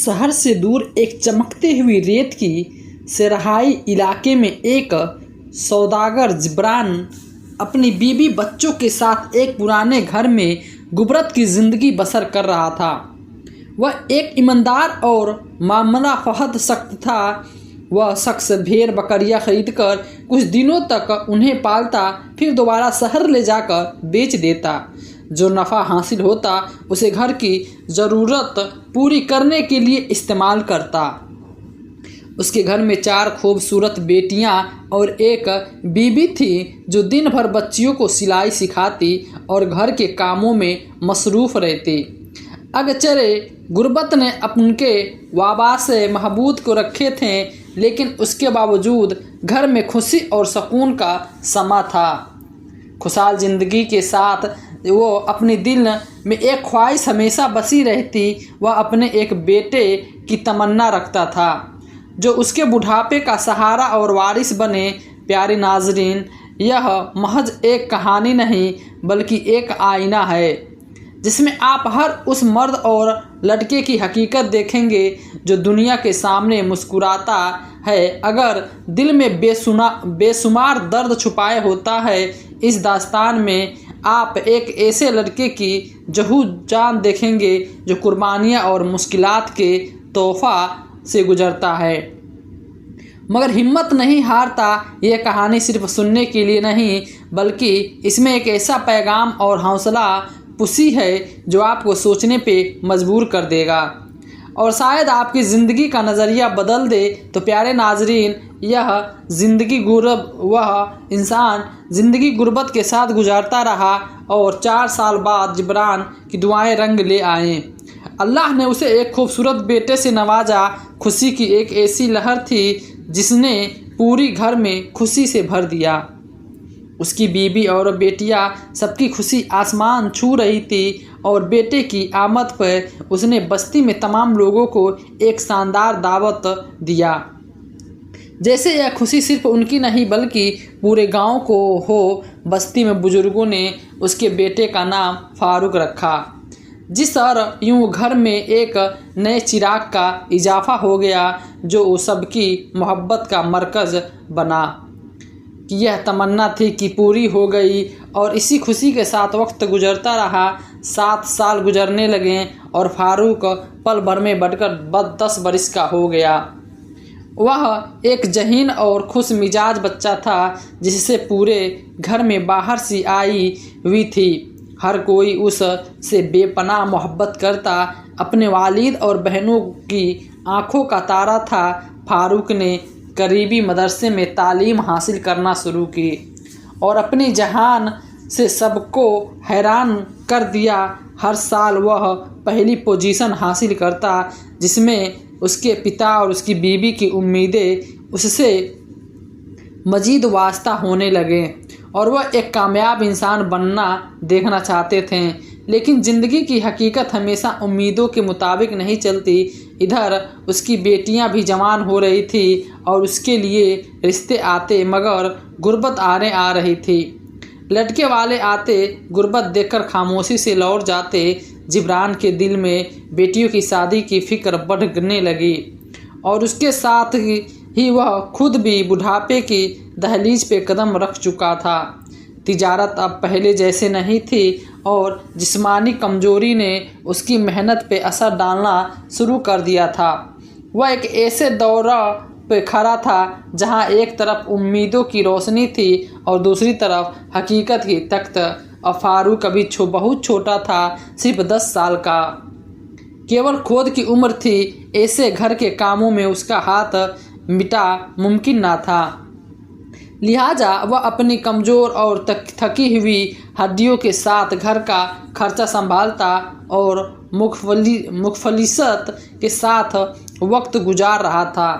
शहर से दूर एक चमकती हुई रेत की सेरहाई इलाके में एक सौदागर जिब्रान अपनी बीवी बच्चों के साथ एक पुराने घर में गुबरत की ज़िंदगी बसर कर रहा था। वह एक ईमानदार और मामला फहद शख्स था। वह शख्स भेड़ बकरियां खरीदकर कुछ दिनों तक उन्हें पालता, फिर दोबारा शहर ले जाकर बेच देता। जो नफ़ा हासिल होता उसे घर की ज़रूरत पूरी करने के लिए इस्तेमाल करता। उसके घर में 4 खूबसूरत बेटियां और एक बीबी थी जो दिन भर बच्चियों को सिलाई सिखाती और घर के कामों में मसरूफ़ रहती। अगरचे गुर्बत ने उनके वाबा से महबूद को रखे थे, लेकिन उसके बावजूद घर में खुशी और सुकून का समा था। खुशहाल ज़िंदगी के साथ वो अपने दिल में एक ख्वाहिश हमेशा बसी रहती। वह अपने एक बेटे की तमन्ना रखता था जो उसके बुढ़ापे का सहारा और वारिस बने। प्यारे नाजरीन, यह महज एक कहानी नहीं बल्कि एक आईना है जिसमें आप हर उस मर्द और लड़के की हकीकत देखेंगे जो दुनिया के सामने मुस्कुराता है अगर दिल में बेशुमार दर्द छुपाए होता है। इस दास्तान में आप एक ऐसे लड़के की जहू जान देखेंगे जो कुर्बानियाँ और मुश्किलात के तोहफ़ा से गुजरता है मगर हिम्मत नहीं हारता। यह कहानी सिर्फ सुनने के लिए नहीं बल्कि इसमें एक ऐसा पैगाम और हौसला पुसी है जो आपको सोचने पे मजबूर कर देगा और शायद आपकी ज़िंदगी का नज़रिया बदल दे। तो प्यारे नाजरीन, वह इंसान ज़िंदगी गुर्बत के साथ गुजारता रहा और 4 साल बाद जिब्रान की दुआएं रंग ले आएँ। अल्लाह ने उसे एक खूबसूरत बेटे से नवाजा। खुशी की एक ऐसी लहर थी जिसने पूरी घर में खुशी से भर दिया। उसकी बीवी और बेटियां सबकी खुशी आसमान छू रही थी और बेटे की आमद पर उसने बस्ती में तमाम लोगों को एक शानदार दावत दिया। जैसे यह खुशी सिर्फ उनकी नहीं बल्कि पूरे गांव को हो। बस्ती में बुजुर्गों ने उसके बेटे का नाम फारूक रखा। जिस तरह यूं घर में एक नए चिराग का इजाफा हो गया जो सबकी मोहब्बत का मरकज़ बना। कि यह तमन्ना थी कि पूरी हो गई और इसी खुशी के साथ वक्त गुजरता रहा। 7 साल गुजरने लगे और फारूक पल भर में बढ़कर 10 बरस का हो गया। वह एक जहीन और खुश मिजाज बच्चा था जिससे पूरे घर में बाहर से आई हुई थी। हर कोई उस से बेपनाह मोहब्बत करता। अपने वालिद और बहनों की आंखों का तारा था। फारूक ने करीबी मदरसे में तालीम हासिल करना शुरू की और अपनी जहान से सबको हैरान कर दिया। हर साल वह पहली पोजीशन हासिल करता जिसमें उसके पिता और उसकी बीवी की उम्मीदें उससे मज़ीद वास्ता होने लगे और वह एक कामयाब इंसान बनना देखना चाहते थे। लेकिन ज़िंदगी की हकीकत हमेशा उम्मीदों के मुताबिक नहीं चलती। इधर उसकी बेटियां भी जवान हो रही थी और उसके लिए रिश्ते आते मगर गुर्बत आने आ रही थी। लड़के वाले आते, गुर्बत देखकर खामोशी से लौट जाते। जिब्रान के दिल में बेटियों की शादी की फ़िक्र बढ़ने लगी और उसके साथ ही वह खुद भी बुढ़ापे की दहलीज पे कदम रख चुका था। तिजारत अब पहले जैसे नहीं थी और जिस्मानी कमजोरी ने उसकी मेहनत पे असर डालना शुरू कर दिया था। वह एक ऐसे दौरा पे खड़ा था जहां एक तरफ उम्मीदों की रोशनी थी और दूसरी तरफ हकीकत की तख्त। और फारूक अभी बहुत छोटा था, सिर्फ 10 साल का। केवल खुद की उम्र थी। ऐसे घर के कामों में उसका हाथ मिटा मुमकिन ना था। लिहाजा वह अपनी कमज़ोर और थकी हुई हड्डियों के साथ घर का खर्चा संभालता और मुखफलिसत के साथ वक्त गुजार रहा था।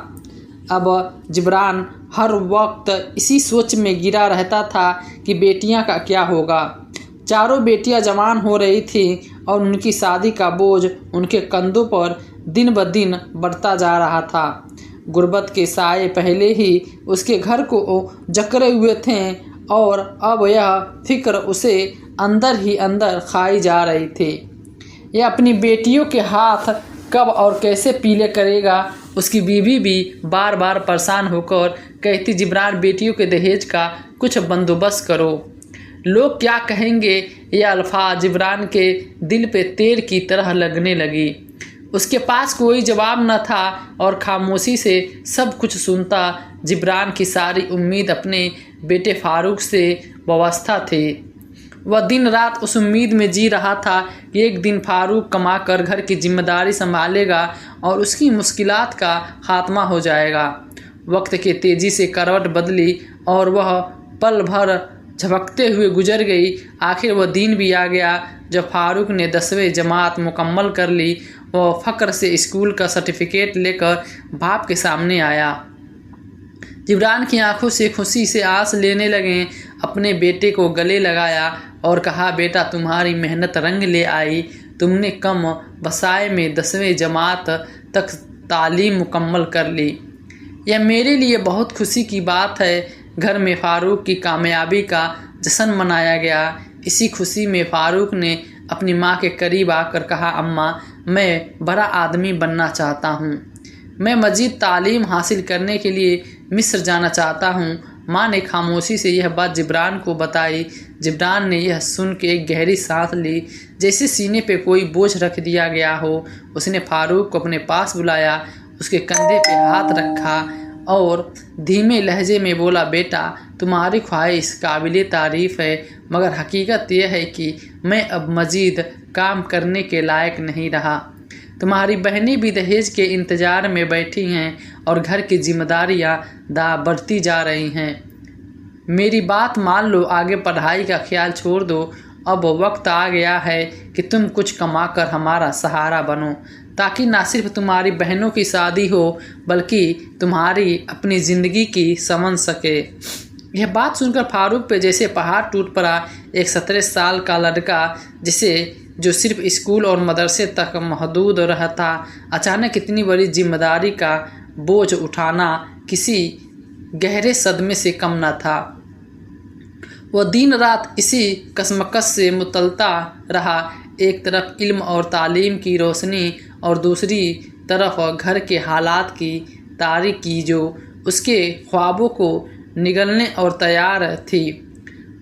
अब जिब्रान हर वक्त इसी सोच में गिरा रहता था कि बेटियां का क्या होगा। चारों बेटियां जवान हो रही थीं और उनकी शादी का बोझ उनके कंधों पर दिन ब दिन बढ़ता जा रहा था। गुर्बत के साए पहले ही उसके घर को जकड़े हुए थे और अब यह फिक्र उसे अंदर ही अंदर खाई जा रही थी। यह अपनी बेटियों के हाथ कब और कैसे पीले करेगा। उसकी बीवी भी बार बार परेशान होकर कहती, जिब्रान बेटियों के दहेज का कुछ बंदोबस्त करो। लोग क्या कहेंगे, ये अल्फाज जिब्रान के दिल पे तेल की तरह लगने लगी। उसके पास कोई जवाब न था और खामोशी से सब कुछ सुनता। जिब्रान की सारी उम्मीद अपने बेटे फारूक से वाबस्ता थी। वह दिन रात उस उम्मीद में जी रहा था कि एक दिन फारूक कमाकर घर की जिम्मेदारी संभालेगा और उसकी मुश्किलात का खात्मा हो जाएगा। वक्त के तेज़ी से करवट बदली और वह पल भर झपकते हुए गुजर गई। आखिर वह दिन भी आ गया जब फारूक ने 10वीं जमात मुकम्मल कर ली। वह फ़ख्र से स्कूल का सर्टिफिकेट लेकर बाप के सामने आया। जिब्रान की आंखों से खुशी से आंस लेने लगे। अपने बेटे को गले लगाया और कहा, बेटा तुम्हारी मेहनत रंग ले आई। तुमने कम वसाए में 10वीं जमात तक तालीम मुकम्मल कर ली। यह मेरे लिए बहुत खुशी की बात है। घर में फ़ारूक की कामयाबी का जश्न मनाया गया। इसी खुशी में फ़ारूक ने अपनी माँ के करीब आकर कहा, अम्मा मैं बड़ा आदमी बनना चाहता हूँ। मैं मज़ीद तालीम हासिल करने के लिए मिस्र जाना चाहता हूँ। माँ ने खामोशी से यह बात जिब्रान को बताई। जिब्रान ने यह सुन के एक गहरी सांस ली, जैसे सीने पे कोई बोझ रख दिया गया हो। उसने फ़ारूक को अपने पास बुलाया, उसके कंधे पे हाथ रखा और धीमे लहजे में बोला, बेटा तुम्हारी ख्वाहिश काबिले तारीफ़ है, मगर हकीकत यह है कि मैं अब मज़ीद काम करने के लायक नहीं रहा। तुम्हारी बहनें भी दहेज के इंतज़ार में बैठी हैं और घर की जिम्मेदारियां बढ़ती जा रही हैं। मेरी बात मान लो, आगे पढ़ाई का ख्याल छोड़ दो। अब वक्त आ गया है कि तुम कुछ कमाकर हमारा सहारा बनो, ताकि ना सिर्फ तुम्हारी बहनों की शादी हो बल्कि तुम्हारी अपनी ज़िंदगी की संवर सके। यह बात सुनकर फ़ारूक पे जैसे पहाड़ टूट पड़ा। एक 17 साल का लड़का जो सिर्फ स्कूल और मदरसे तक महदूद रहता, अचानक इतनी बड़ी जिम्मेदारी का बोझ उठाना किसी गहरे सदमे से कम न था। वह दिन रात इसी कशमकश से मुतलता रहा। एक तरफ इल्म और तालीम की रोशनी और दूसरी तरफ घर के हालात की तारीकी जो उसके ख्वाबों को निगलने और तैयार थी।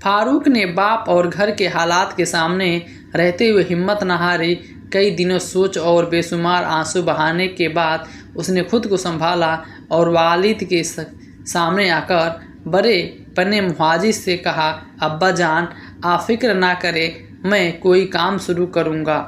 फ़ारूक ने बाप और घर के हालात के सामने रहते हुए हिम्मत न हारी। कई दिनों सोच और बेशुमार आंसू बहाने के बाद उसने खुद को संभाला और वालिद के सामने आकर बड़े पने मुहाजिर से कहा, अब्बा जान आप फिक्र ना करें, मैं कोई काम शुरू करूँगा।